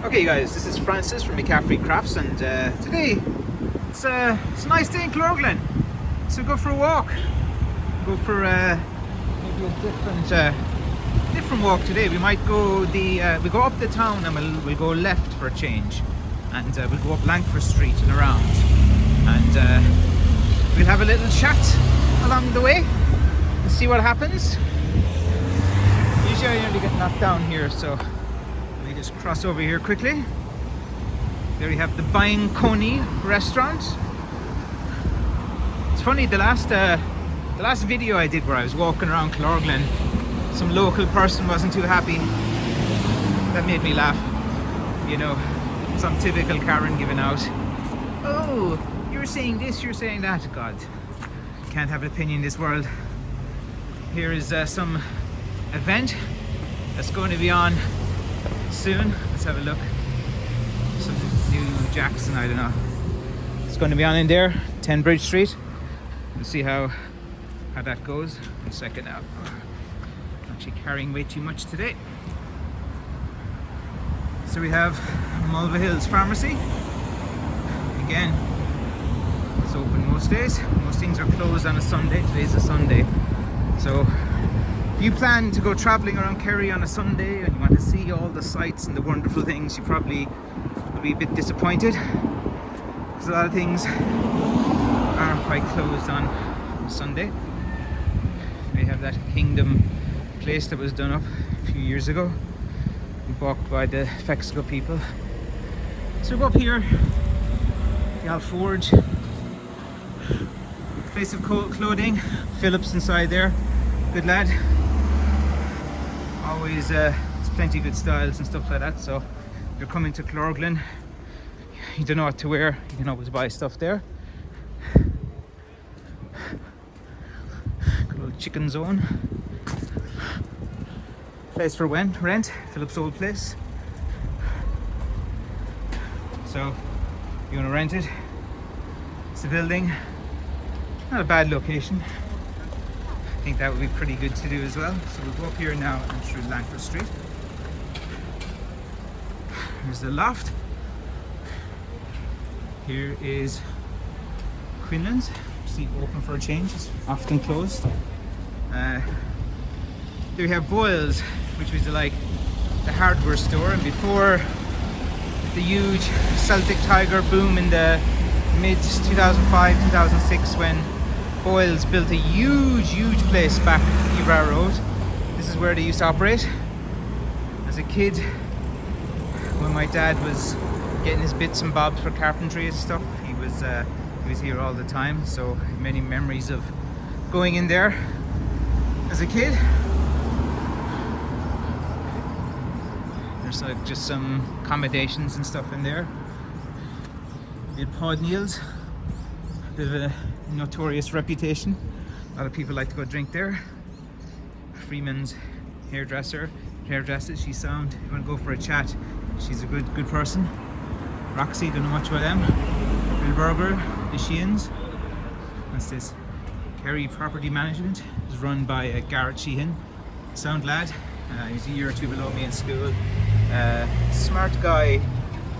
Okay guys, this is Francis from McCaffrey Crafts, and today it's a nice day in Killorglin, so go for a walk. Go for maybe a different walk today. We might go we go up the town and we'll go left for a change, and we'll go up Lanford Street and around, and we'll have a little chat along the way and see what happens. Usually I nearly get knocked down here, so just cross over here quickly. There we have the Buying Coney restaurant. It's funny, the last video I did where I was walking around Killorglin, some local person wasn't too happy. That made me laugh. You know, some typical Karen giving out, oh, you're saying this, you're saying that. God, can't have an opinion in this world. Here is some event that's going to be on soon. Let's have a look. Some new Jackson, I don't know. It's going to be on in there, 10 Bridge Street. We'll see how that goes. One second now. I'm actually carrying way too much today. So we have Mulva Hills Pharmacy. Again, it's open most days. Most things are closed on a Sunday. Today's a Sunday. So if you plan to go travelling around Kerry on a Sunday and you want to see all the sights and the wonderful things, you probably will be a bit disappointed, because a lot of things are quite closed on Sunday. We have that Kingdom place that was done up a few years ago, bought by the Fexico people. So we're up here, the Al Forge, place of clothing. Phillips inside there, good lad. Always there's plenty of good styles and stuff like that, so if you're coming to Killorglin, you don't know what to wear, you can always buy stuff there. Good old chicken zone. Place for rent, Philip's old place. So you want to rent it, it's a building, not a bad location. I think that would be pretty good to do as well. So we'll go up here now and through Lanford Street. Here's the loft. Here is Quinlan's. See, open for a change. It's often closed. There we have Boyle's, which was like the hardware store. And before the huge Celtic Tiger boom in the mid 2005, 2006, when Boyle's built a huge place back Ebra Road. This is where they used to operate. As a kid, when my dad was getting his bits and bobs for carpentry and stuff, he was here all the time. So many memories of going in there as a kid. There's like just some accommodations and stuff in there. We had Pod Neal's, a bit of a notorious reputation. A lot of people like to go drink there. Freeman's hairdresser, she's sound. You want to go for a chat, she's a good person. Roxy, don't know much about them. Bill Burger, the Sheehan's. What's this? Kerry Property Management is run by Garrett Sheehan. Sound lad. He's a year or two below me in school. Smart guy,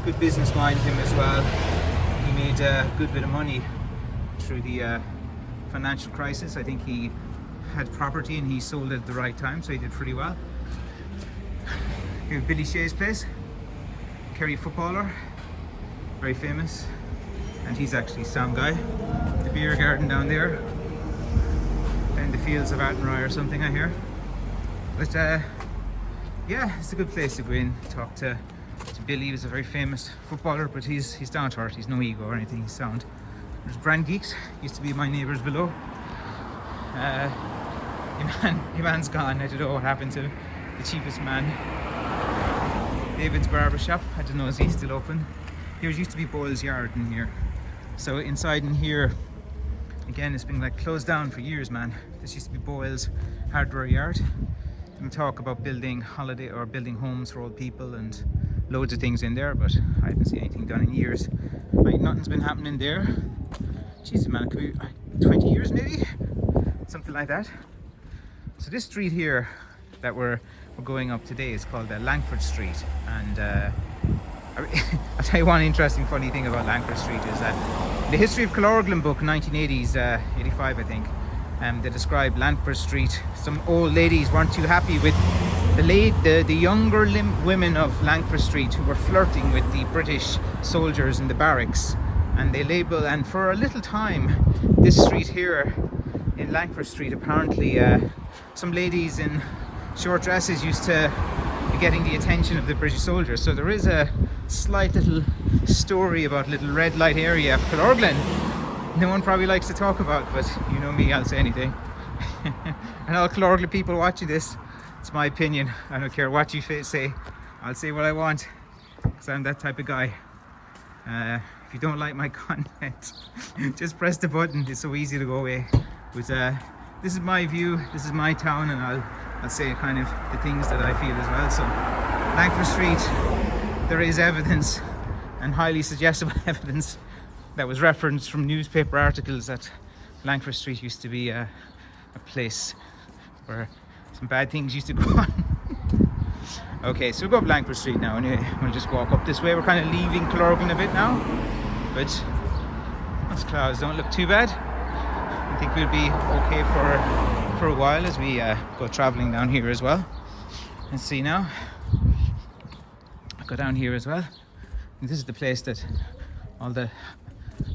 good business mind him as well. He made a good bit of money through the financial crisis. I think he had property and he sold it at the right time, so he did pretty well. Here's Billy Shea's place, Kerry footballer, very famous, and he's actually a sound guy. The beer garden down there, in the fields of Attenroy or something, I hear. But yeah, it's a good place to go in, talk to Billy. He was a very famous footballer, but he's down to earth, he's no ego or anything, he's sound. There's Brand Geeks, used to be my neighbours below. Iman's gone, I don't know what happened to the cheapest man. David's Barbershop, I don't know, is he still open? Here used to be Boyle's Yard in here. So inside in here, again, it's been like closed down for years, man. This used to be Boyle's hardware yard. We talk about building building homes for old people and loads of things in there, but I haven't seen anything done in years. Like, nothing's been happening there. Jesus, man, it could be like 20 years maybe, something like that. So this street here that we're going up today is called Lanford Street, and I'll tell you one interesting funny thing about Lanford Street is that the history of Killorglin book, 1980s, 85 I think, they described Lanford Street. Some old ladies weren't too happy with the younger women of Lanford Street who were flirting with the British soldiers in the barracks, and they label, and for a little time this street here in Lanford Street, apparently some ladies in short dresses used to be getting the attention of the British soldiers. So there is a slight little story about a little red light area of Killorglin no one probably likes to talk about, but you know me, I'll say anything. And all Killorglin people watching this, it's my opinion. I don't care what you say, I'll say what I want, because I'm that type of guy. If you don't like my content, just press the button. It's so easy to go away. But this is my view, this is my town, and I'll say kind of the things that I feel as well. So Lanford Street, there is evidence, and highly suggestible evidence, that was referenced from newspaper articles that Lanford Street used to be a place where some bad things used to go on. Okay, so we'll go up Lanford Street now, anyway. We'll just walk up this way. We're kind of leaving Killorglin a bit now, but those clouds don't look too bad. I think we'll be okay for a while as we go traveling down here as well. Let's see now. I'll go down here as well. And this is the place that all the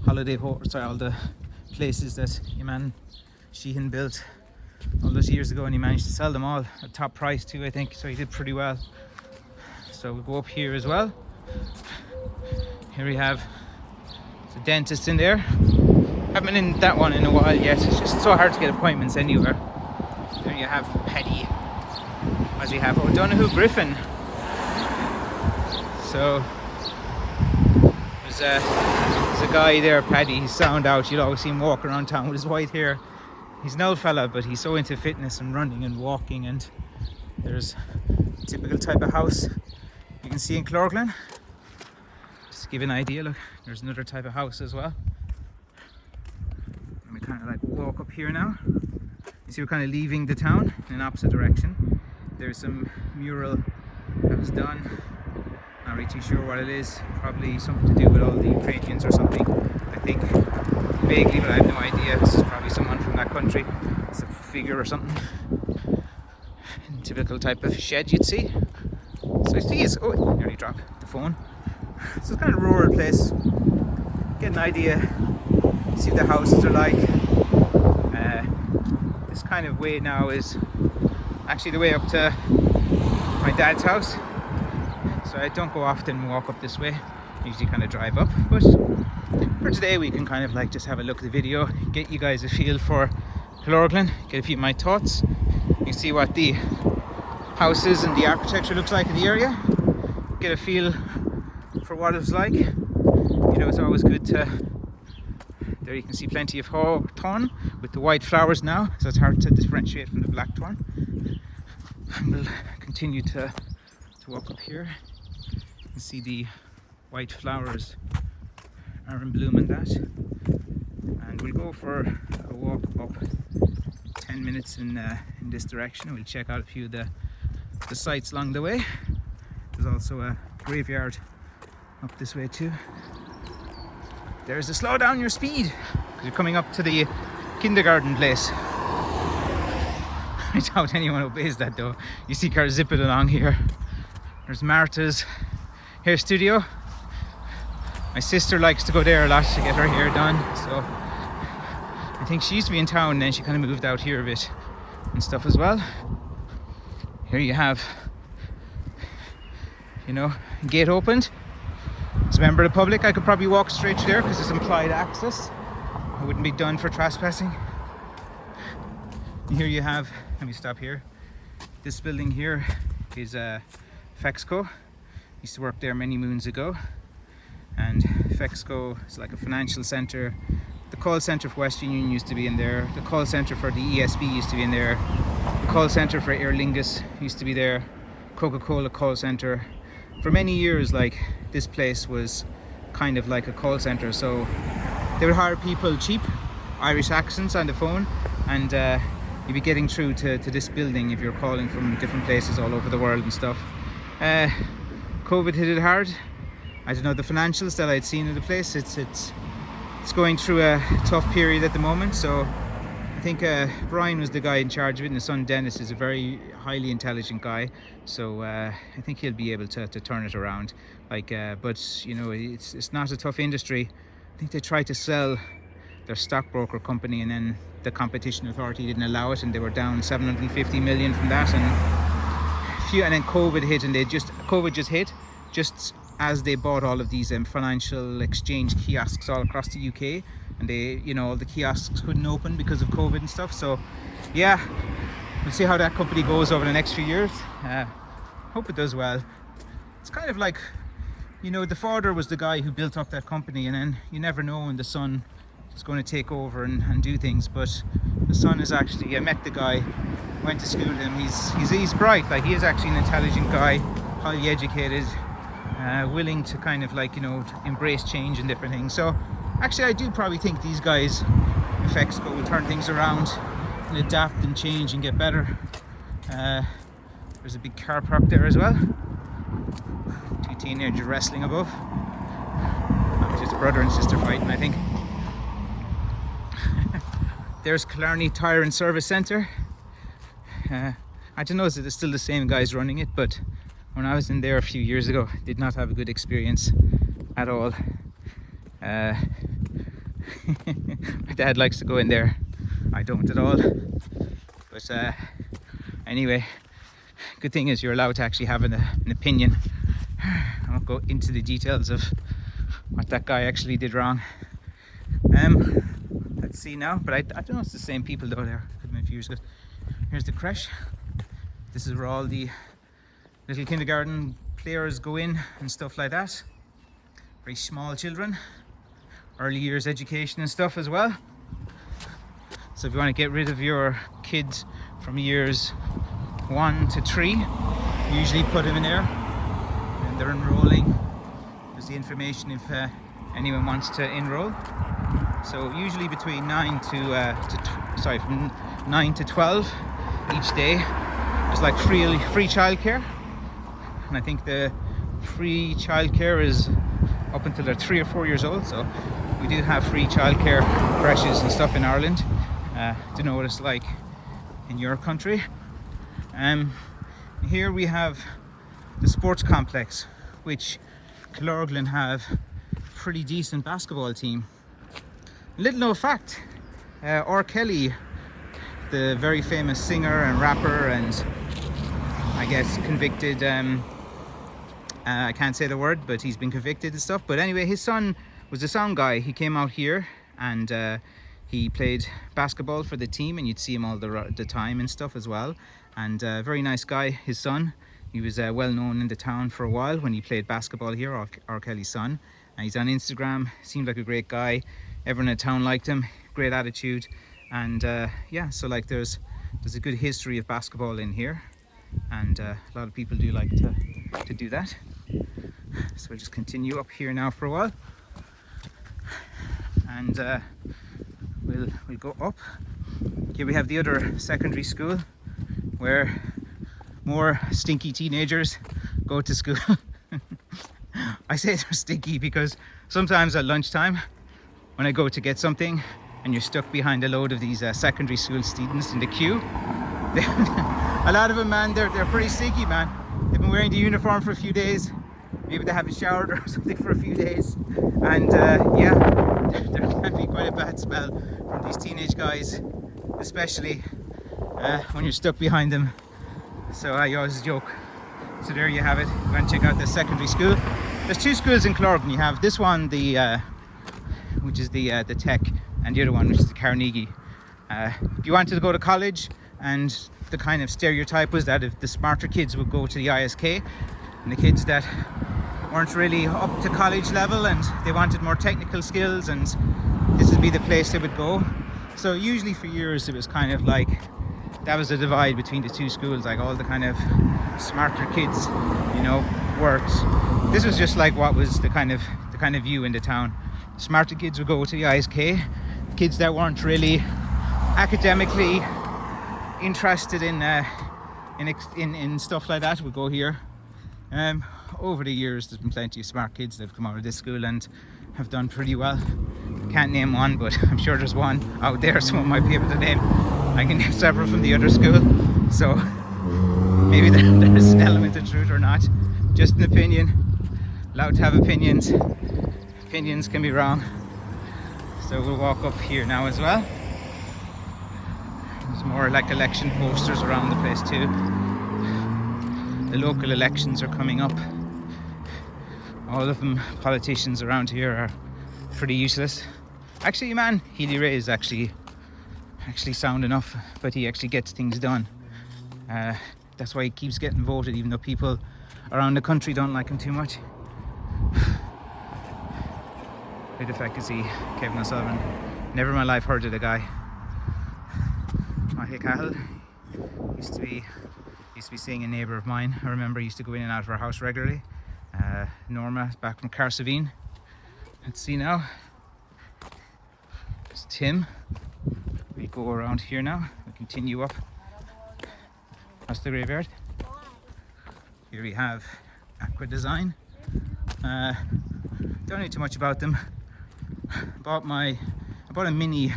all the places that Iman Sheehan built all those years ago, and he managed to sell them all at top price too, I think. So he did pretty well. So we'll go up here as well. Here we have the dentist in there. Haven't been in that one in a while yet. It's just so hard to get appointments anywhere. There you have Paddy. As we have O'Donoghue Griffin. So there's a guy there, Paddy. He's sound out. You'll always see him walk around town with his white hair. He's an old fella, but he's so into fitness and running and walking. And there's a typical type of house you can see in Killorglin. Just to give you an idea, look, there's another type of house as well. And we kind of like walk up here now. You see we're kind of leaving the town in an opposite direction. There's some mural that was done. Not really too sure what it is. Probably something to do with all the Ukrainians or something, I think. Vaguely, but I have no idea. This is probably someone from that country. It's a figure or something. Typical type of shed you'd see. So I see it's, oh, I nearly dropped the phone. So it's kind of a rural place. Get an idea, see what the houses are like. This kind of way now is actually the way up to my dad's house. So I don't go often walk up this way. I usually kind of drive up, but for today we can kind of like just have a look at the video, get you guys a feel for Killorglin, get a few of my thoughts. You see what the houses and the architecture looks like in the area, get a feel for what it's like. You know, it's always good to, there you can see plenty of hawthorn with the white flowers now, so it's hard to differentiate from the blackthorn. And we'll continue to walk up here. You can see the white flowers are in bloom and that. And we'll go for a walk up 10 minutes in this direction. We'll check out a few of the sites along the way. There's also a graveyard up this way too. There's a slow down your speed because you're coming up to the kindergarten place. I doubt anyone obeys that though. You see cars zipping along here. There's Marta's hair studio. My sister likes to go there a lot to get her hair done, so I think she used to be in town and then she kind of moved out here a bit and stuff as well. Here you have, you know, gate opened. As a member of the public, I could probably walk straight through there because there's implied access. I wouldn't be done for trespassing. And here you have, let me stop here. This building here is Fexco. Used to work there many moons ago. And Fexco is like a financial centre. The call centre for Western Union used to be in there. The call centre for the ESB used to be in there. The call centre for Aer Lingus used to be there. Coca-Cola call centre. For many years, like, this place was kind of like a call centre. So they would hire people cheap, Irish accents on the phone, and you'd be getting through to this building if you're calling from different places all over the world and stuff. COVID hit it hard. I don't know, the financials that I'd seen of the place, it's going through a tough period at the moment. So I think Brian was the guy in charge of it, and his son Dennis is a very highly intelligent guy. So I think he'll be able to turn it around. Like, but you know, it's not a tough industry. I think they tried to sell their stockbroker company, and then the competition authority didn't allow it, and they were down 750 million from that. And then COVID hit, and COVID just hit just as they bought all of these financial exchange kiosks all across the UK, and they, you know, all the kiosks couldn't open because of COVID and stuff. So yeah, we'll see how that company goes over the next few years. Hope it does well. It's kind of like, you know, the father was the guy who built up that company, and then you never know when the son is going to take over and do things. But the son is actually, I met the guy, went to school with him. He's bright. Like, he is actually an intelligent guy, highly educated, willing to kind of, like, you know, embrace change and different things. So actually I do probably think these guys in Fexco will turn things around and adapt and change and get better. There's a big car park there as well. 2 teenagers wrestling above. It's just a brother and sister fighting, I think. There's Killarney Tire and Service Centre. I don't know if it's still the same guys running it, but when I was in there a few years ago, I did not have a good experience at all. My dad likes to go in there. I don't at all. But anyway, good thing is you're allowed to actually have an opinion. I won't go into the details of what that guy actually did wrong. Let's see now, but I don't know if it's the same people though. There could have been a few years ago. Here's the creche. This is where all the little kindergarten players go in and stuff like that. Very small children, early years education and stuff as well. So if you want to get rid of your kids from years 1 to 3, you usually put them in there, and they're enrolling. There's the information if anyone wants to enroll. So usually between from 9 to 12 each day. There's like free childcare, and I think the free childcare is up until they're 3 or 4 years old. So we do have free childcare creches and stuff in Ireland. Don't know what it's like in your country. Here we have the sports complex, which Killorglin have a pretty decent basketball team. Little known fact, R. Kelly, the very famous singer and rapper and I guess convicted, I can't say the word, but he's been convicted and stuff. But anyway, his son was a sound guy. He came out here and he played basketball for the team, and you'd see him all the time and stuff as well. And very nice guy, his son. He was well known in the town for a while when he played basketball here, R. Kelly's son. And he's on Instagram, seemed like a great guy. Everyone in the town liked him, great attitude. And yeah, so like there's a good history of basketball in here, and a lot of people do like to do that. So we'll just continue up here now for a while, and we'll go up. Here we have the other secondary school where more stinky teenagers go to school. I say they're stinky because sometimes at lunchtime when I go to get something and you're stuck behind a load of these secondary school students in the queue, a lot of them, man, they're pretty stinky, man. They've been wearing the uniform for a few days. Maybe they haven't showered or something for a few days. And yeah, there can be quite a bad smell from these teenage guys, especially when you're stuck behind them. So I always joke. So there you have it. Go and check out the secondary school. There's 2 schools in Killorglin. You have this one, which is the Tech, and the other one, which is the Carnegie. If you wanted to go to college, and the kind of stereotype was that if the smarter kids would go to the ISK, and the kids that weren't really up to college level and they wanted more technical skills, and this would be the place they would go. So usually for years it was kind of like that was a divide between the 2 schools, like all the kind of smarter kids, you know, worked. This was just like what was the kind of view in the town. Smarter kids would go to the ISK. Kids that weren't really academically interested in stuff like that would go here. over the years there's been plenty of smart kids that have come out of this school and have done pretty well. I can't name one, but I'm sure there's one out there someone might be able to name. I can name several from the other school, so maybe there's an element of truth or not. Just an opinion. Allowed to have opinions. Opinions can be wrong. So we'll walk up here now as well. There's more like election posters around the place too. The local elections are coming up. All of them, politicians around here are pretty useless. Actually, man, Healy Ray is actually sound enough, but he actually gets things done. That's why he keeps getting voted, even though people around the country don't like him too much. Great effect to see Kevin O'Sullivan. Never in my life heard of the guy. Michael Cahill used to be seeing a neighbour of mine. I remember he used to go in and out of our house regularly. Norma, back from Carsavine. Let's see now. There's Tim. We go around here now. We continue up. That's the graveyard. Here we have Aqua Design. Don't know too much about them. I bought a Mini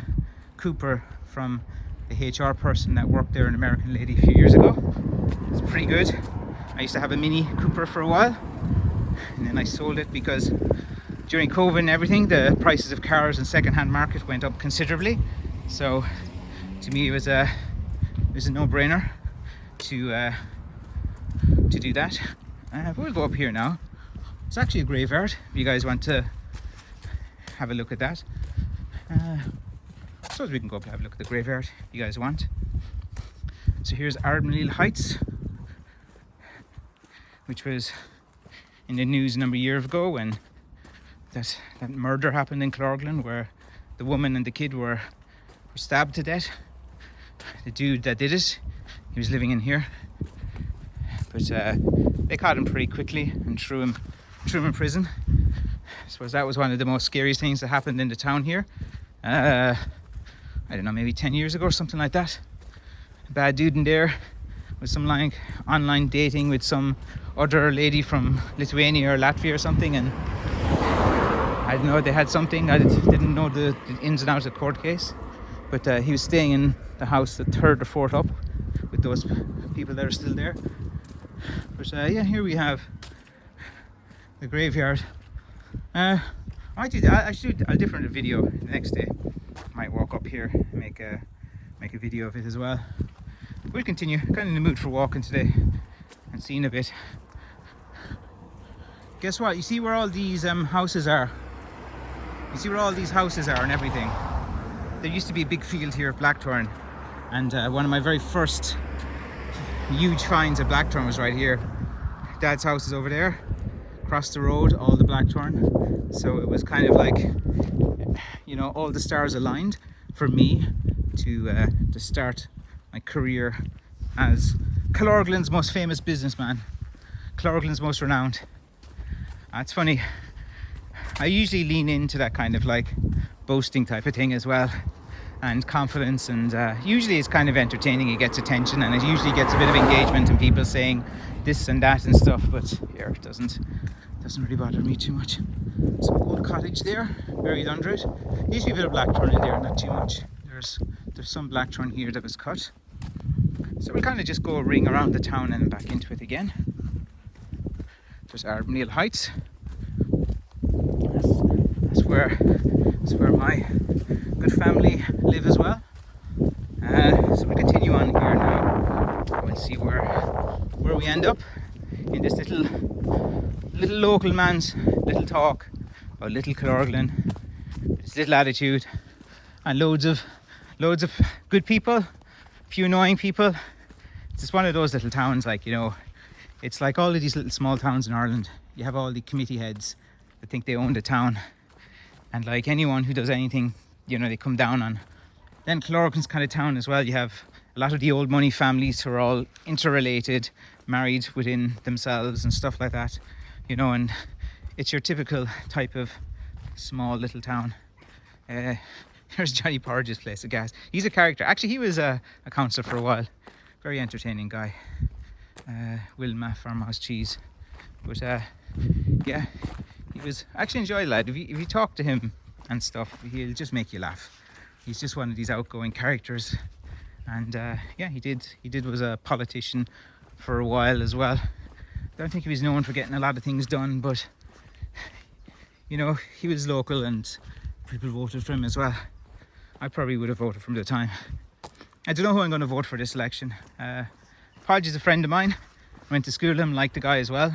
Cooper from the HR person that worked there, an American lady, a few years ago. It's pretty good. I used to have a Mini Cooper for a while, and then I sold it because during COVID and everything, the prices of cars in second-hand market went up considerably. So to me, it was a no-brainer to do that. We'll go up here now. It's actually a graveyard if you guys want to have a look at that. I suppose we can go up and have a look at the graveyard if you guys want. So here's Ardmilly Heights, which was in the news a number of years ago when that murder happened in Killorglin, where the woman and the kid were stabbed to death. The dude that did it, he was living in here, but they caught him pretty quickly and threw him in prison. I suppose that was one of the most scariest things that happened in the town here. I don't know, maybe 10 years ago or something like that. A bad dude in there with some like online dating with some other lady from Lithuania or Latvia or something, and I didn't know they had something. I didn't know the ins and outs of the court case, but he was staying in the house the third or fourth up with those people that are still there. But yeah, here we have the graveyard. I'll shoot a different video the next day. Might walk up here and make a video of it as well. We'll continue. Kind of in the mood for walking today and seeing a bit. Guess what? You see where all these houses are? You see where all these houses are and everything? There used to be a big field here of blackthorn, and one of my very first huge finds of blackthorn was right here. Dad's house is over there. Across the road, all the blackthorn. So it was kind of like, you know, all the stars aligned for me to start my career as Killorglin's most famous businessman, Killorglin's most renowned. It's funny, I usually lean into that kind of like boasting type of thing as well, and confidence, and usually it's kind of entertaining, it gets attention, and it usually gets a bit of engagement and people saying this and that and stuff, but here it doesn't really bother me too much. Some old cottage there, buried under it. There used to be a bit of blackthorn in there, not too much. There's some blackthorn here that was cut. So we'll kind of just go a ring around the town and back into it again. There's Ardmilly Heights. That's where my good family live as well. So we continue on here now. We'll see where we end up in this little local man's little talk about little Killorglin, its little attitude, and loads of good people, few annoying people. It's just one of those little towns, like, you know, it's like all of these little small towns in Ireland. You have all the committee heads that think they own the town, and like anyone who does anything, you know, they come down on. Then Killorglin's kind of town as well. You have a lot of the old money families who are all interrelated, married within themselves and stuff like that, you know, and it's your typical type of small little town. There's Johnny Porridge's place of gas. He's a character. Actually, he was a councillor for a while. Very entertaining guy. Wilma Farmhouse Cheese. But yeah, he was actually enjoy the lad. If you talk to him and stuff, he'll just make you laugh. He's just one of these outgoing characters. And yeah, he was a politician for a while as well. Don't think he was known for getting a lot of things done, but you know, he was local and people voted for him as well. I probably would have voted for him at the time. I don't know who I'm going to vote for this election. Podge is a friend of mine. I went to school with him, like the guy as well.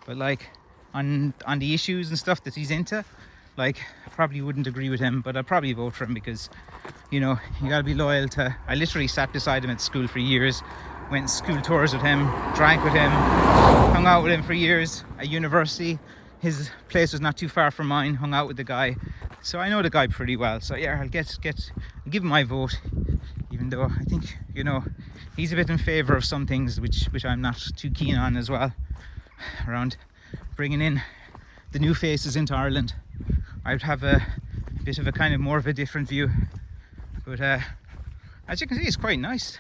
But like on the issues and stuff that he's into, like I probably wouldn't agree with him, but I'll probably vote for him because, you know, you gotta be loyal to. I literally sat beside him at school for years, went on school tours with him, drank with him, hung out with him for years at university. His place was not too far from mine, hung out with the guy. So I know the guy pretty well. So yeah, I'll give him my vote, even though I think, you know, he's a bit in favour of some things which I'm not too keen on as well, around bringing in the new faces into Ireland. I would have a bit of a kind of more of a different view, but as you can see, it's quite nice.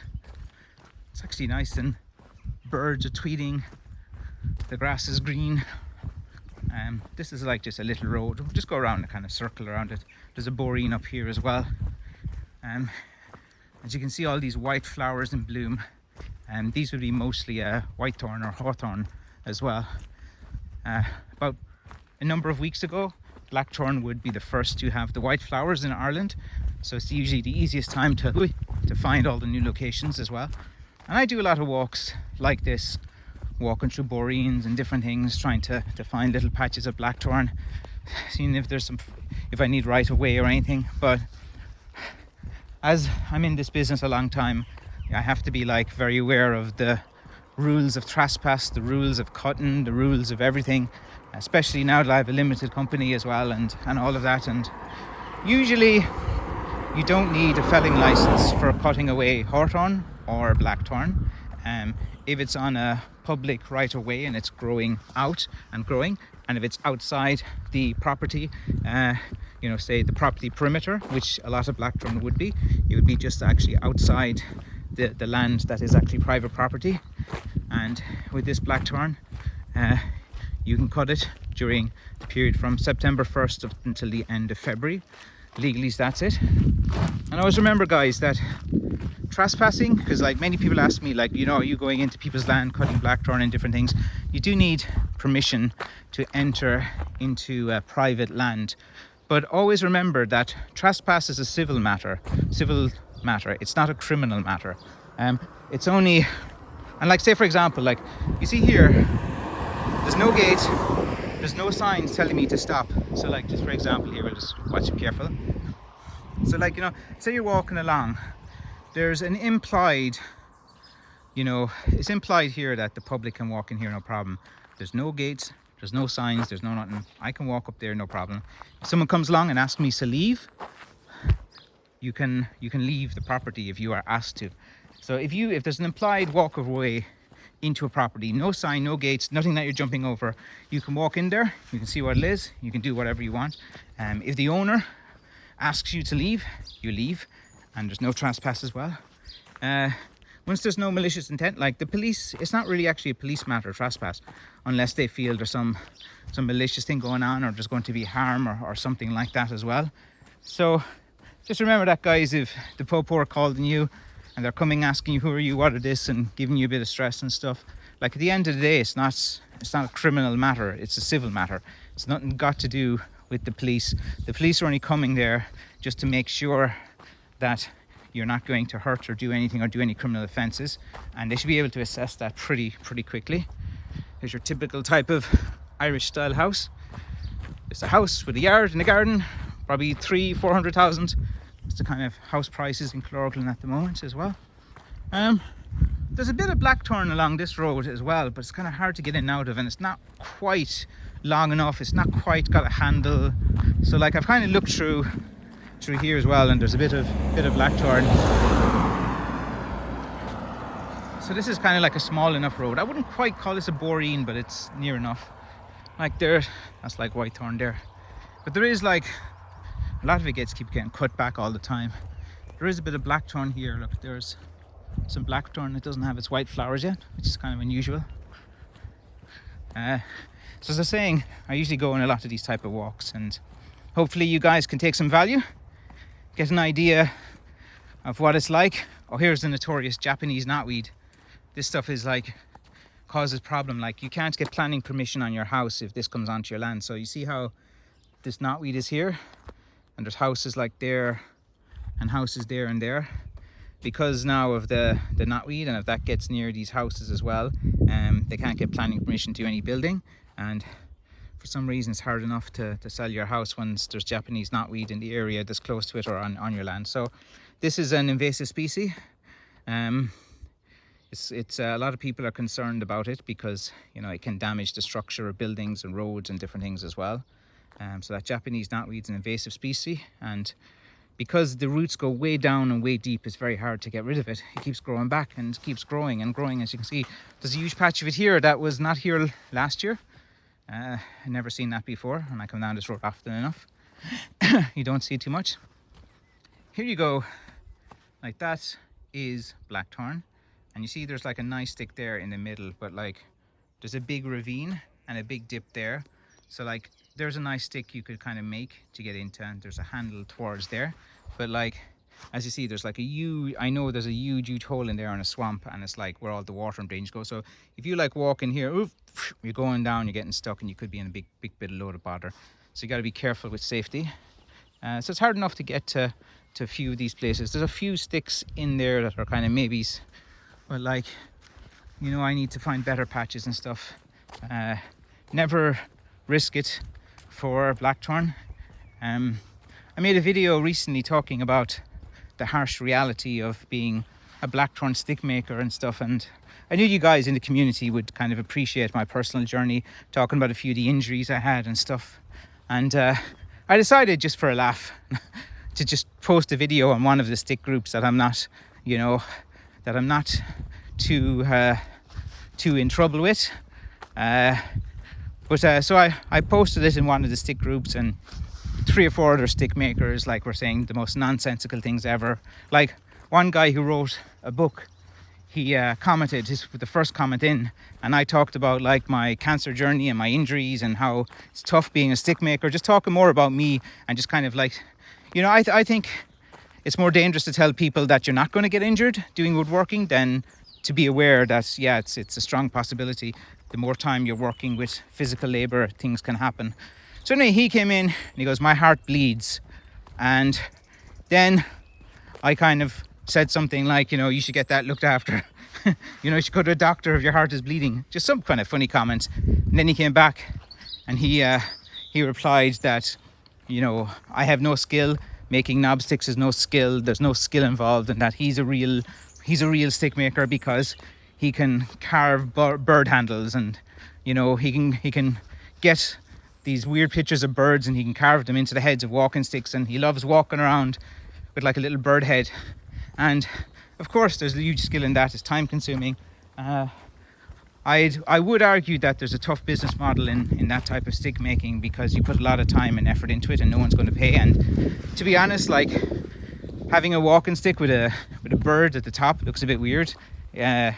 It's actually nice, and birds are tweeting, the grass is green. This is like just a little road. We'll just go around a kind of circle around it. There's a boreen up here as well. As you can see, all these white flowers in bloom, and these would be mostly whitethorn or hawthorn as well. About a number of weeks ago, blackthorn would be the first to have the white flowers in Ireland, so it's usually the easiest time to find all the new locations as well. And I do a lot of walks like this, walking through boreens and different things, trying to find little patches of blackthorn, seeing if I need right of way or anything. But as I'm in this business a long time, I have to be like very aware of the rules of trespass, the rules of cutting, the rules of everything, especially now that I have a limited company as well, and all of that. And usually you don't need a felling license for cutting away hawthorn or blackthorn. If it's on a public right of way and it's growing out and growing, and if it's outside the property, you know, say the property perimeter, which a lot of blackthorn would be, it would be just actually outside the land that is actually private property. And with this blackthorn, you can cut it during the period from September 1st up until the end of February. Legally, that's it. And always remember, guys, that trespassing, because like many people ask me, like, you know, are you going into people's land cutting blackthorn and different things? You do need permission to enter into private land, but always remember that trespass is a civil matter. It's not a criminal matter. It's only, and like say for example, like you see here, there's no gate, there's no signs telling me to stop. So like just for example here, we'll just watch it careful. So like, you know, say you're walking along, there's an implied, you know, it's implied here that the public can walk in here no problem. There's no gates, there's no signs, there's no nothing. I can walk up there no problem. If someone comes along and asks me to leave, you can leave the property if you are asked to. So if there's an implied walk away into a property, no sign, no gates, nothing that you're jumping over, you can walk in there, you can see what it is, you can do whatever you want. If the owner asks you to leave, you leave, and there's no trespass as well. Once there's no malicious intent, like the police, it's not really actually a police matter, trespass, unless they feel there's some malicious thing going on, or there's going to be harm or something like that as well. So just remember that, guys, if the popo are calling you and they're coming asking you who are you, what are this, and giving you a bit of stress and stuff, like at the end of the day, it's not a criminal matter, it's a civil matter. It's nothing got to do with the police. The police are only coming there just to make sure that you're not going to hurt or do anything or do any criminal offences, and they should be able to assess that pretty quickly. Here's your typical type of Irish style house. It's a house with a yard and a garden, probably 300,000-400,000. It's the kind of house prices in Killorglin at the moment as well. There's a bit of blackthorn along this road as well, but it's kind of hard to get in and out of, and it's not quite long enough, it's not quite got a handle. So like I've kind of looked through here as well, and there's a bit of blackthorn. So this is kind of like a small enough road. I wouldn't quite call this a boreen, but it's near enough. Like there, that's like whitethorn there. But there is like, a lot of it keep getting cut back all the time. There is a bit of blackthorn here. Look, there's some blackthorn that doesn't have its white flowers yet, which is kind of unusual. So as I was saying, I usually go on a lot of these type of walks, and hopefully you guys can take some value, get an idea of what it's like. Oh, here's the notorious Japanese knotweed. This stuff is like causes problem. Like, you can't get planning permission on your house if this comes onto your land. So you see how this knotweed is here, and there's houses like there and houses there and there. Because now of the knotweed, and if that gets near these houses as well, they can't get planning permission to any building. And for some reason it's hard enough to sell your house once there's Japanese knotweed in the area that's close to it or on your land. So this is an invasive species. It's a lot of people are concerned about it because, you know, it can damage the structure of buildings and roads and different things as well. So that Japanese knotweed is an invasive species, and because the roots go way down and way deep, it's very hard to get rid of it. It keeps growing back and keeps growing and growing. As you can see, there's a huge patch of it here that was not here last year. I've never seen that before, and I come down this road often enough. You don't see too much. Here you go. Like, that is blackthorn, and you see there's like a nice stick there in the middle, but like there's a big ravine and a big dip there. So like there's a nice stick you could kind of make to get into, and there's a handle towards there. But like, as you see, there's like a huge, I know there's a huge hole in there in a swamp, and it's like where all the water and drainage go. So if you like walk in here, oof, you're going down, you're getting stuck, and you could be in a big bit of load of bother. So you got to be careful with safety. So it's hard enough to get to a few of these places. There's a few sticks in there that are kind of maybes, but like, you know, I need to find better patches and stuff. Never risk it for blackthorn. I made a video recently talking about the harsh reality of being a blackthorn stick maker and stuff, and I knew you guys in the community would kind of appreciate my personal journey, talking about a few of the injuries I had and stuff. And I decided, just for a laugh, to just post a video on one of the stick groups that I'm not, you know, that I'm not too in trouble with. So I posted it in one of the stick groups, and 3 or 4 other stick makers like were saying the most nonsensical things ever. Like, one guy who wrote a book, he commented the first comment in, and I talked about like my cancer journey and my injuries and how it's tough being a stick maker, just talking more about me, and just kind of like, you know, I think it's more dangerous to tell people that you're not going to get injured doing woodworking than to be aware that, yeah, it's a strong possibility. The more time you're working with physical labor, things can happen. So anyway, he came in and he goes, "My heart bleeds." And then I kind of said something like, you know, "You should get that looked after." You know, "You should go to a doctor if your heart is bleeding." Just some kind of funny comment. And then he came back and he replied that, you know, I have no skill. Making knob sticks is no skill. There's no skill involved, and that he's a real stick maker because he can carve bird handles, and, you know, he can get these weird pictures of birds and he can carve them into the heads of walking sticks, and he loves walking around with like a little bird head. And of course there's a huge skill in that. It's time consuming. I would argue that there's a tough business model in that type of stick making, because you put a lot of time and effort into it and no one's going to pay. And to be honest, like, having a walking stick with a bird at the top looks a bit weird. A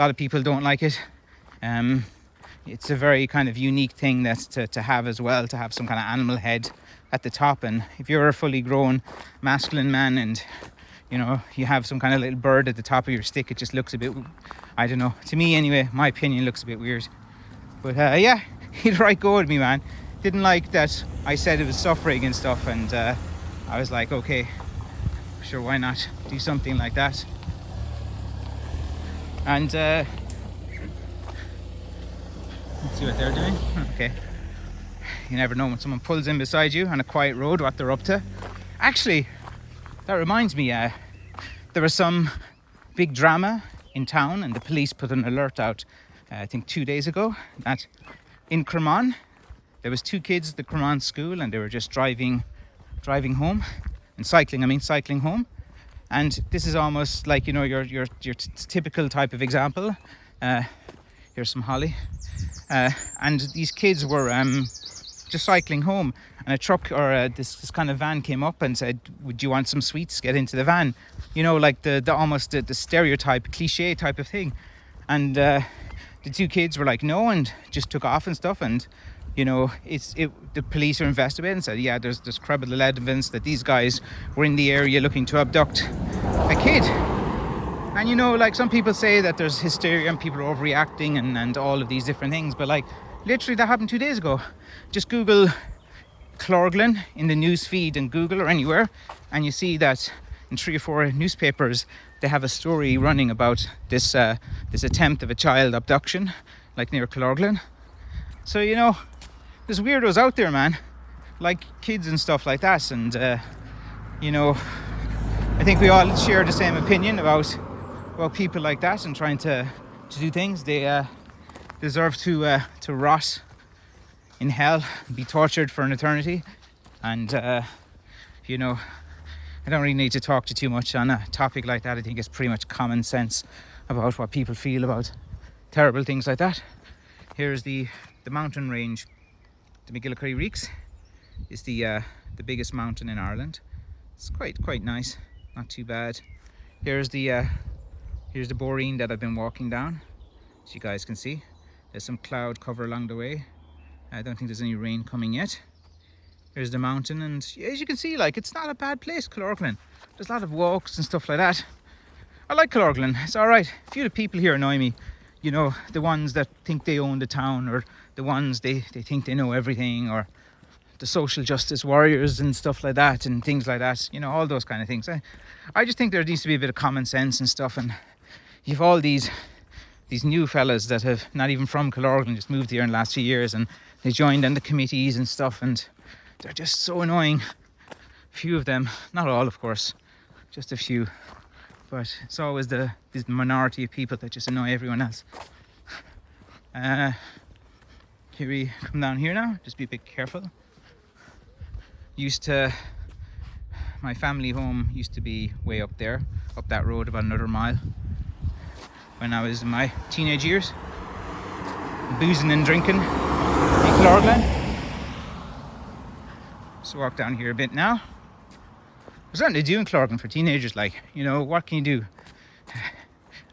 lot of people don't like it. It's a very kind of unique thing that's to have as well, to have some kind of animal head at the top. And if you're a fully grown masculine man and, you know, you have some kind of little bird at the top of your stick, it just looks a bit, I don't know, to me anyway, my opinion, looks a bit weird. But yeah, he had a right go at me, man. Didn't like that I said it was suffering and stuff, and I was like, okay, sure, why not do something like that. And let's see what they're doing. Okay, you never know when someone pulls in beside you on a quiet road what they're up to. Actually, that reminds me, there was some big drama in town, and the police put an alert out, I think 2 days ago, that in Cremon there was 2 kids at the Cremon school, and they were just driving home, and cycling home. And this is almost like, you know, your typical type of example. Here's some holly. And these kids were just cycling home, and a truck or this kind of van came up and said, "Would you want some sweets? Get into the van." You know, like the almost the stereotype, cliche type of thing. And the the two kids were like no and just took off and stuff, and you know, the police are investigating and said, yeah, there's credible evidence that these guys were in the area looking to abduct a kid. And you know, like some people say that there's hysteria and people are overreacting and all of these different things, but like literally that happened 2 days ago. Just Google Killorglin in the news feed in Google or anywhere, and you see that in 3 or 4 newspapers they have a story running about this attempt of a child abduction, like near Killorglin. So you know, there's weirdos out there, man, like kids and stuff like that, and you know, I think we all share the same opinion about people like that and trying to do things. They deserve to rot in hell, be tortured for an eternity. And you know, I don't really need to talk to too much on a topic like that. I think it's pretty much common sense about what people feel about terrible things like that. Here's the mountain range. The McCaffrey Crafts is the biggest mountain in Ireland. It's quite nice, not too bad. Here's the boreen that I've been walking down, as you guys can see. There's some cloud cover along the way. I don't think there's any rain coming yet. Here's the mountain, and as you can see, like, it's not a bad place, Killorglin. There's a lot of walks and stuff like that. I like Killorglin, it's alright. A few of the people here annoy me. You know, the ones that think they own the town, or the ones they think they know everything, or the social justice warriors and stuff like that, and things like that. You know, all those kind of things. I just think there needs to be a bit of common sense and stuff, and you've all these new fellas that have not even from Killorglin, just moved here in the last few years, and they joined on the committees and stuff, and they're just so annoying. A few of them, not all of course, just a few, but it's always this minority of people that just annoy everyone else. Here we come down here now, just be a bit careful. My family home used to be way up there, up that road about another mile, when I was in my teenage years, boozing and drinking in Killorglin. So walk down here a bit now. There's nothing to do in Killorglin for teenagers, like, you know, what can you do?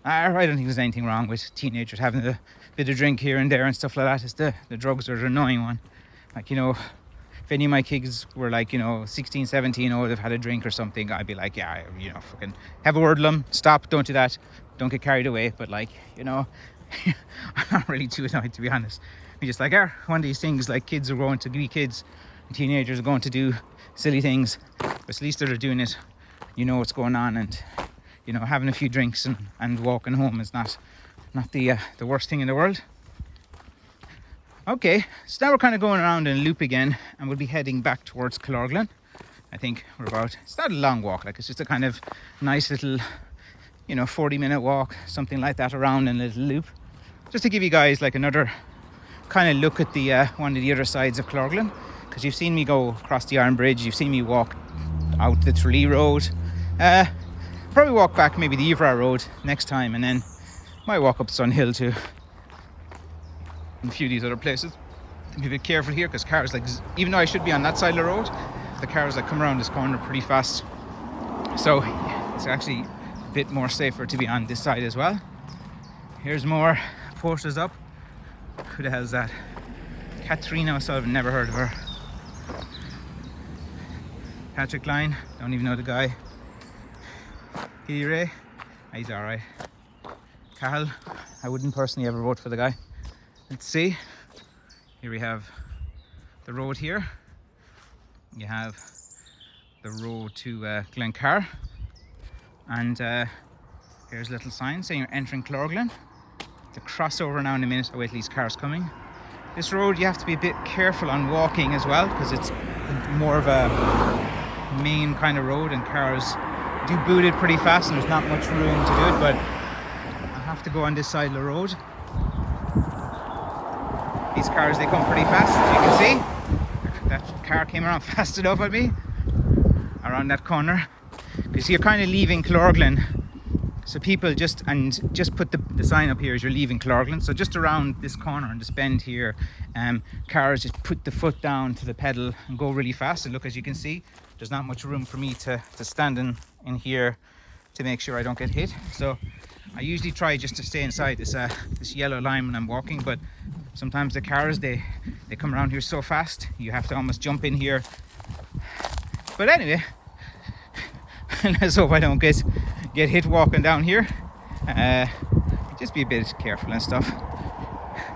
I don't think there's anything wrong with teenagers having a bit of drink here and there and stuff like that. It's the drugs are the annoying one. Like, you know, if any of my kids were like, you know, 16, 17, or they've had a drink or something, I'd be like, yeah, you know, fucking have a word with them, stop, don't do that, don't get carried away. But like, you know, I'm not really too annoyed, to be honest. I'm just like, one of these things, like, kids are going to be kids, and teenagers are going to do silly things, but at least they're doing it, you know what's going on, and you know, having a few drinks and walking home is not the worst thing in the world. Okay, so now we're kind of going around in a loop again, and we'll be heading back towards Killorglin. I think it's not a long walk, like, it's just a kind of nice little, you know, 40-minute walk, something like that, around in a little loop, just to give you guys like another kind of look at the one of the other sides of Killorglin, because you've seen me go across the Iron Bridge, you've seen me walk out the Tralee Road, probably walk back maybe the Ivra Road next time, and then might walk up Sun Hill too, and a few of these other places. Be a bit careful here, because cars, like, even though I should be on that side of the road, the cars like come around this corner pretty fast, so it's actually a bit more safer to be on this side as well. Here's more posters up. Who the hell is that? Katrina O'Sullivan, never heard of her. Patrick Line, don't even know the guy. Ray, he's alright. Cahill, I wouldn't personally ever vote for the guy. Let's see. Here we have the road here. You have the road to Glencar. And here's a little sign saying you're entering Killorglin. The crossover now in a minute. Oh wait, these cars coming. This road you have to be a bit careful on walking as well, because it's more of a main kind of road, and cars do boot it pretty fast, and there's not much room to do it, but I have to go on this side of the road. These cars, they come pretty fast, as you can see. That car came around fast enough at me around that corner, because you're kind of leaving Killorglin. So people just put the sign up here as you're leaving Killorglin. So just around this corner and this bend here, cars just put the foot down to the pedal and go really fast. And look, as you can see, there's not much room for me to stand in here to make sure I don't get hit. So I usually try just to stay inside this yellow line when I'm walking, but sometimes the cars, they come around here so fast, you have to almost jump in here. But anyway, let's hope I don't get hit walking down here. Just be a bit careful and stuff.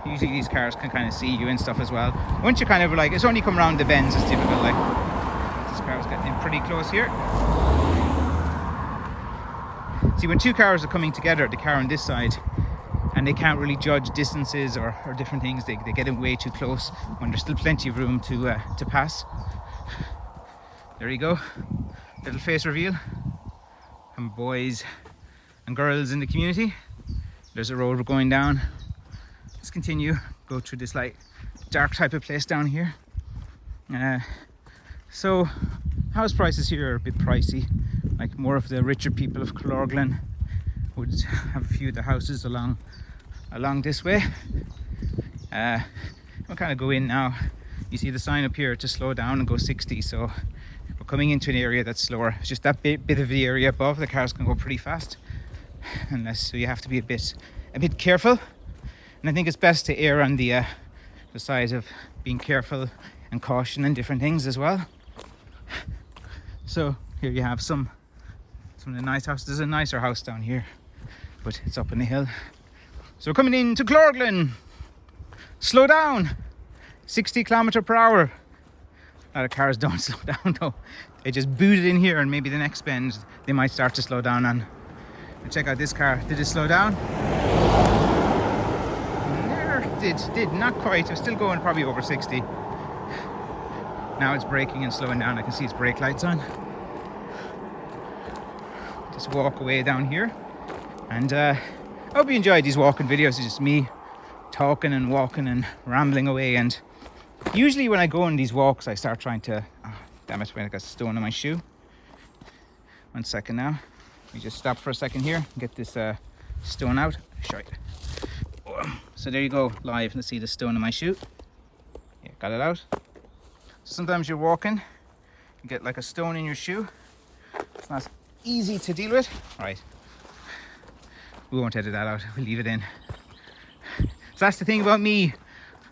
Usually these cars can kind of see you and stuff as well. Once you kind of like, it's only come around the bends, it's difficult. Like, this car's getting in pretty close here. See, when two cars are coming together, the car on this side, and they can't really judge distances or different things, they get in way too close when there's still plenty of room to pass. There you go, little face reveal from boys and girls in the community. There's a road we're going down. Let's continue, go through this like dark type of place down here. So house prices here are a bit pricey. Like, more of the richer people of Killorglin would have a few of the houses along this way. We'll kind of go in now. You see the sign up here to slow down and go 60, so we're coming into an area that's slower. It's just that bit of the area above, the cars can go pretty fast, so you have to be a bit careful. And I think it's best to err on the side of being careful and caution and different things as well. So here you have some of the nice houses. There's a nicer house down here, but it's up in the hill. So we're coming into Killorglin. Slow down, 60 km/h. A lot of cars don't slow down though. They just boot it in here, and maybe the next bend they might start to slow down on. And check out this car. Did it slow down? Did not quite. It's still going probably over 60. Now it's braking and slowing down. I can see its brake lights on. Just walk away down here, and I hope you enjoyed these walking videos. It's just me talking and walking and rambling away. And usually when I go on these walks, I start trying to, damn it, I got a stone in my shoe. 1 second now. Let me just stop for a second here and get this stone out. Show you. So there you go, live. Let's see the stone in my shoe. Yeah, got it out. Sometimes you're walking, you get like a stone in your shoe. It's not easy to deal with. Right, we won't edit that out, we'll leave it in. So that's the thing about me,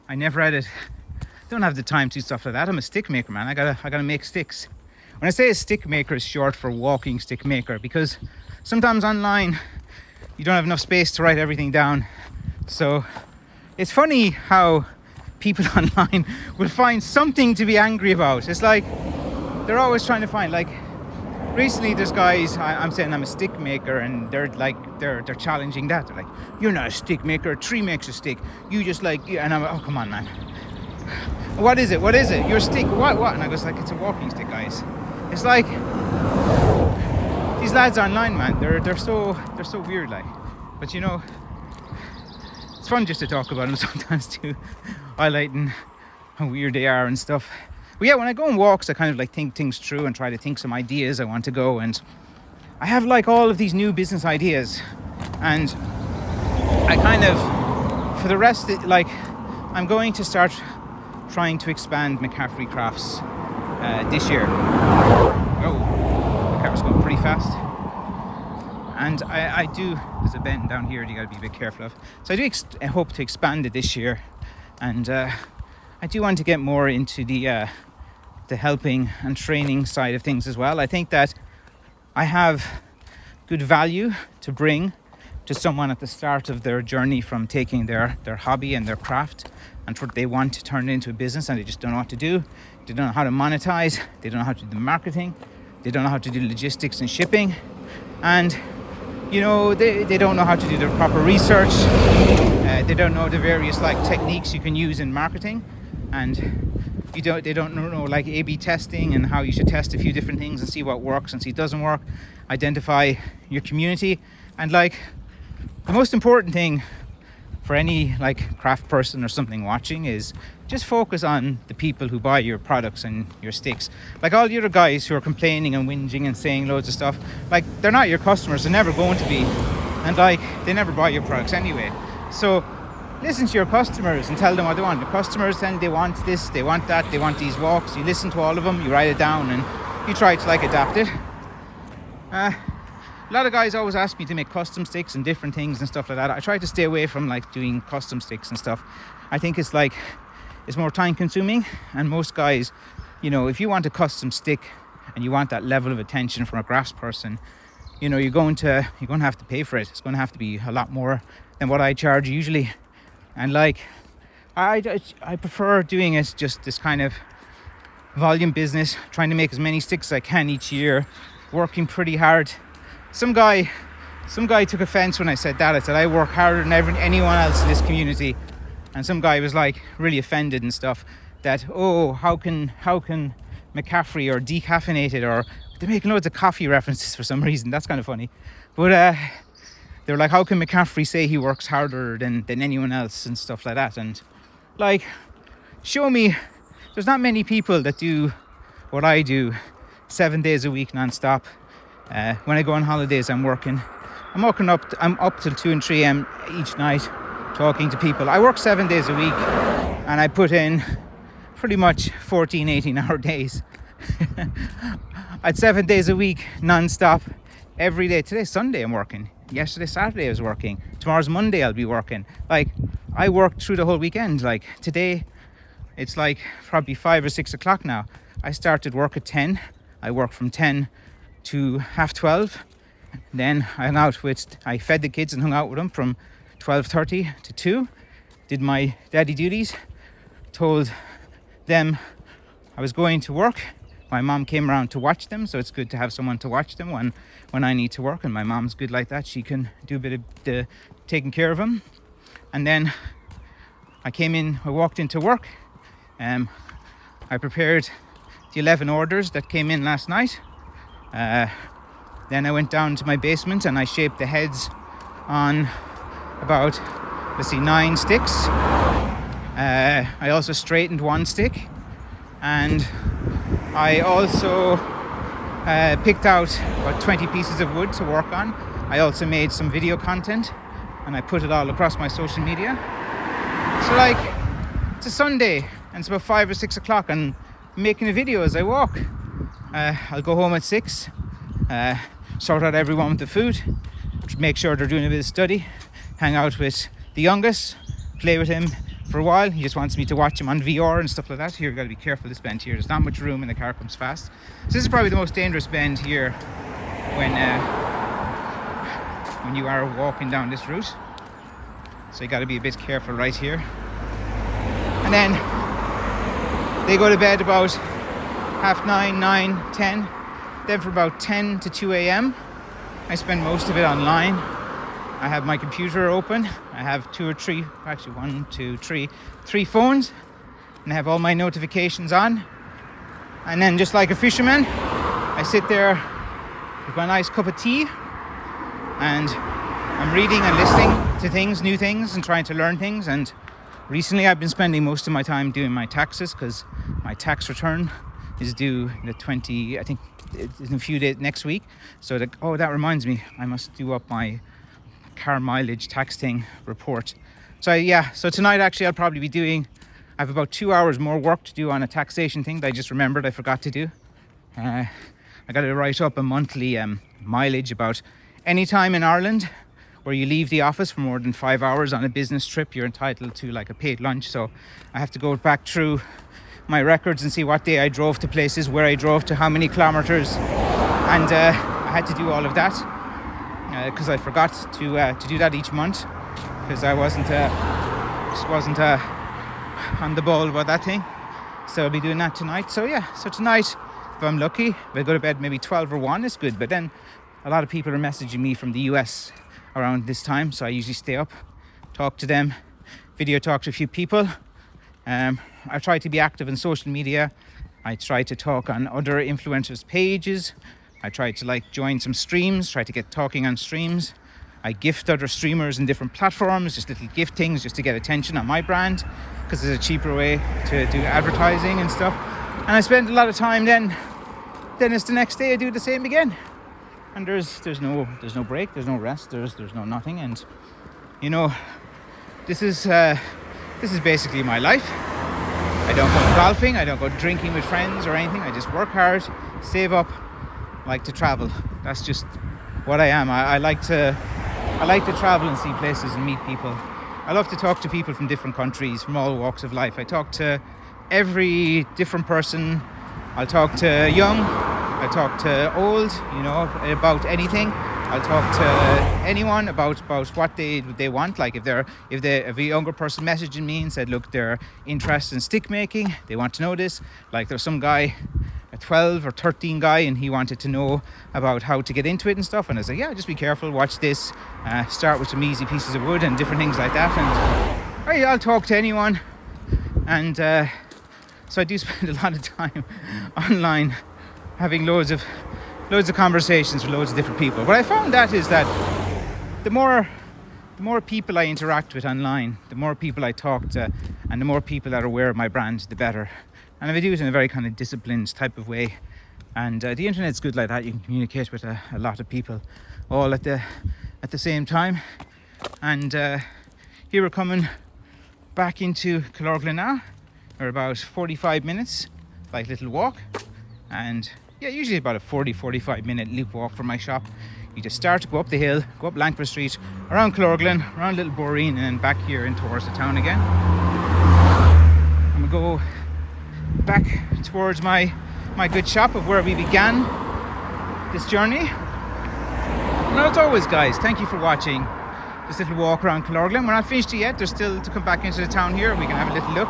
I never edit. Don't have the time to do stuff like that. I'm a stick maker, man. I gotta make sticks. When I say a stick maker, it's short for walking stick maker, because sometimes online you don't have enough space to write everything down. So it's funny how people online will find something to be angry about. It's like they're always trying to find, like, recently there's guys, I'm saying I'm a stick maker, and they're challenging that. They're like, you're not a stick maker, a tree makes a stick, you just like, and I'm like, oh come on man, what is it, your stick, what? And I goes like, it's a walking stick, guys. It's like these lads online, man, they're so weird, like. But you know, it's fun just to talk about them sometimes too, highlighting how weird they are and stuff. But yeah, when I go on walks, I kind of like think things through and try to think some ideas I want to go. And I have like all of these new business ideas, and I kind of, for the rest, like, I'm going to start trying to expand McCaffrey Crafts this year. Oh, the car's going pretty fast. And I do, there's a bend down here you got to be a bit careful of. So I do hope to expand it this year, and I do want to get more into the helping and training side of things as well. I think that I have good value to bring to someone at the start of their journey, from taking their hobby and their craft and what they want to turn it into a business, and they just don't know what to do. They don't know how to monetize. They don't know how to do the marketing. They don't know how to do logistics and shipping. And you know, they don't know how to do the proper research. They don't know the various like techniques you can use in marketing, and they don't know like A/B testing and how you should test a few different things and see what works and see it doesn't work. Identify your community, and like the most important thing for any like craft person or something watching is just focus on the people who buy your products and your sticks. Like all the other guys who are complaining and whinging and saying loads of stuff, like they're not your customers, they're never going to be, and like they never buy your products anyway. So listen to your customers and tell them what they want. The customers, then they want this, they want that, they want these walks. You listen to all of them, you write it down, and you try to like adapt it. lot of guys always ask me to make custom sticks and different things and stuff like that. I try to stay away from like doing custom sticks and stuff. I think it's more time consuming, and most guys, you know, if you want a custom stick and you want that level of attention from a crafts person, you know, you're going to have to pay for it. It's going to have to be a lot more than what I charge usually. And like I prefer doing it just this kind of volume business, trying to make as many sticks as I can each year, working pretty hard. Some guy took offense when I said that. I said I work harder than anyone else in this community, and some guy was like really offended and stuff that, oh, how can McCaffrey or decaffeinated, or they're making loads of coffee references for some reason. That's kind of funny. But they're like, how can McCaffrey say he works harder than anyone else and stuff like that? And like, show me. There's not many people that do what I do 7 days a week non-stop. When I go on holidays, I'm up till 2 and 3 a.m. each night talking to people. I work 7 days a week, and I put in pretty much 14, 18-hour days. At 7 days a week non-stop every day. Today's Sunday, I'm working. Yesterday, Saturday, I was working. Tomorrow's Monday, I'll be working. Like, I worked through the whole weekend. Like, today, it's like probably 5 or 6 o'clock now. I started work at 10. I worked from 10 to 12:30. Then I fed the kids and hung out with them from 12:30 to 2. Did my daddy duties. Told them I was going to work. My mom came around to watch them, so it's good to have someone to watch them when I need to work, and my mom's good like that. She can do a bit of the taking care of them. And then I walked into work. I prepared the 11 orders that came in last night. Then I went down to my basement and I shaped the heads on about 9 sticks. I also straightened 1 stick, and I also picked out about 20 pieces of wood to work on. I also made some video content, and I put it all across my social media. So like, it's a Sunday and it's about 5 or 6 o'clock, and I'm making a video as I walk. I'll go home at 6, sort out everyone with the food, make sure they're doing a bit of study, hang out with the youngest, play with him for a while. He just wants me to watch him on VR and stuff like that. Here, you've got to be careful this bend here. There's not much room and the car comes fast. So this is probably the most dangerous bend here when you are walking down this route. So you got to be a bit careful right here. And then they go to bed about 9:30, 9, 10. Then from about 10 to 2 a.m. I spend most of it online. I have my computer open. I have 2 or 3, actually 1, 2, 3 phones, and I have all my notifications on. And then, just like a fisherman, I sit there with my nice cup of tea, and I'm reading and listening to things, new things, and trying to learn things. And recently I've been spending most of my time doing my taxes, because my tax return is due the 20, I think in a few days next week. So that reminds me, I must do up my car mileage tax thing report. So tonight actually I'll probably be doing, I have about 2 hours more work to do on a taxation thing that I just remembered I forgot to do. I got to write up a monthly mileage about any time in Ireland where you leave the office for more than 5 hours on a business trip, you're entitled to like a paid lunch. So I have to go back through my records and see what day I drove to places, where I drove to, how many kilometers, and I had to do all of that because I forgot to do that each month, because I wasn't on the ball about that thing. So I'll be doing that tonight. So tonight, if I'm lucky, if I go to bed maybe 12 or 1, it's good. But then a lot of people are messaging me from the US around this time, so I usually stay up, talk to them, video talk to a few people. I try to be active in social media. I try to talk on other influencers' pages. I try to join some streams, try to get talking on streams. I gift other streamers in different platforms, just little gift things just to get attention on my brand, because it's a cheaper way to do advertising and stuff. And I spend a lot of time then it's the next day I do the same again. And there's no break, there's no rest, there's no nothing. And you know, this is basically my life. I don't go golfing, I don't go drinking with friends or anything. I just work hard, save up, like to travel. That's just what I am. I like to travel and see places and meet people. I love to talk to people from different countries, from all walks of life. I talk to every different person. I'll talk to young, I talk to old, you know, about anything. I'll talk to anyone about what they want. Like if a younger person messaging me and said, look, they're interested in stick making, they want to know this. Like there's some guy, a 12 or 13 guy, and he wanted to know about how to get into it and stuff. And I said, yeah, just be careful, watch this, start with some easy pieces of wood and different things like that. And I'll talk to anyone. And so I do spend a lot of time online having loads of conversations with loads of different people. What I found that is that the more people I interact with online, the more people I talk to, and the more people that are aware of my brand, the better. And if I do it in a very kind of disciplined type of way, and the internet's good like that, you can communicate with a lot of people all at the same time. And here we're coming back into Killorglin now. We're about 45 minutes, like little walk, and yeah, usually about a 40-45 minute loop walk from my shop. You just start to go up the hill, go up Lanford Street, around Killorglin, around Little Boreen, and then back here in towards the town again. I'm gonna go back towards my good shop of where we began this journey. And as always, guys, thank you for watching this little walk around Killorglin. We're not finished yet. There's still to come back into the town here. We can have a little look.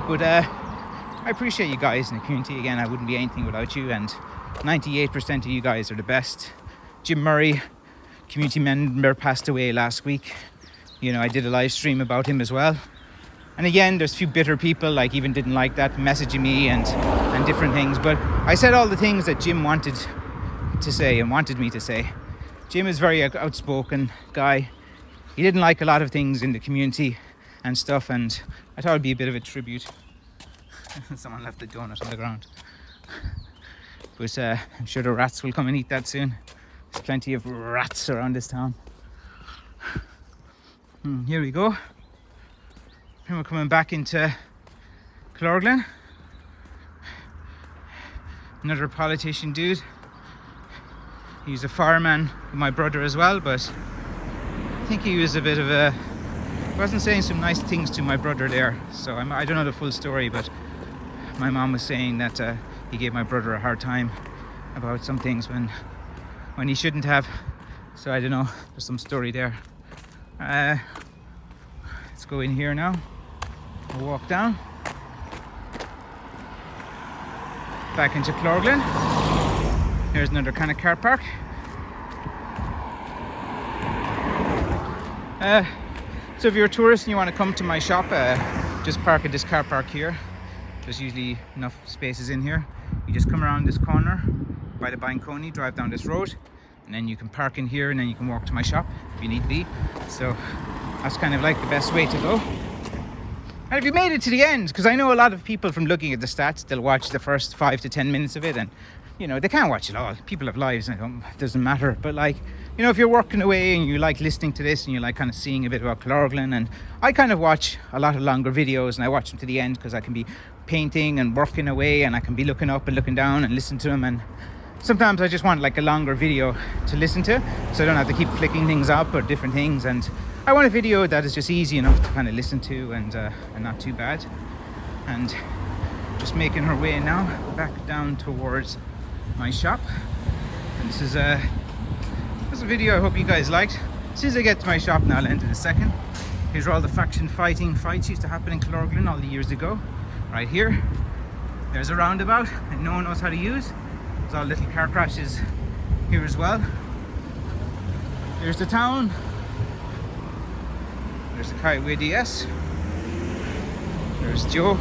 But I appreciate you guys in the community. Again, I wouldn't be anything without you, and 98% of you guys are the best. Jim Murray, community member, passed away last week. You know, I did a live stream about him as well. And again, there's a few bitter people, like even didn't like that, messaging me and different things. But I said all the things that Jim wanted to say and wanted me to say. Jim is a very outspoken guy. He didn't like a lot of things in the community and stuff, and I thought it'd be a bit of a tribute. Someone left the donut on the ground. But I'm sure the rats will come and eat that soon. There's plenty of rats around this town. Here we go. And we're coming back into Killorglin. Another politician dude. He's a fireman with my brother as well, but I think he was a bit of a... wasn't saying some nice things to my brother there. So I don't know the full story, but my mom was saying that he gave my brother a hard time about some things when he shouldn't have. So I don't know, there's some story there. Let's go in here now. We'll walk down. Back into Killorglin. Here's another kind of car park. So if you're a tourist and you want to come to my shop, just park at this car park here. There's usually enough spaces in here. You just come around this corner by the Banconi, drive down this road, and then you can park in here, and then you can walk to my shop if you need be. So that's kind of like the best way to go. And if you made it to the end, because I know a lot of people from looking at the stats, they'll watch the first 5 to 10 minutes of it, and you know, they can't watch it all. People have lives, and it doesn't matter. But like, you know, if you're working away and you like listening to this and you like kind of seeing a bit about Killorglin, and I kind of watch a lot of longer videos, and I watch them to the end because I can be painting and working away, and I can be looking up and looking down and listen to them. And sometimes I just want like a longer video to listen to, so I don't have to keep flicking things up or different things. And I want a video that is just easy enough to kind of listen to and not too bad. And just making her way now back down towards my shop. And this is a video I hope you guys liked. As soon as I get to my shop now, I'll end in a second. Here's where all the faction fights used to happen in Killorglin all the years ago. Right here, there's a roundabout that no one knows how to use. There's all little car crashes here as well. There's the town. There's the Kaiway DS. There's Joe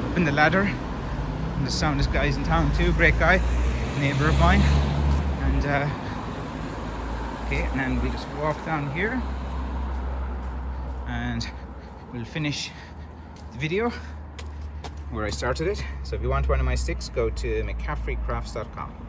up in the ladder. And the soundest guys in town too, great guy, neighbour of mine. And okay, and then we just walk down here and we'll finish the video where I started it. So if you want one of my sticks, go to McCaffrey Crafts.com.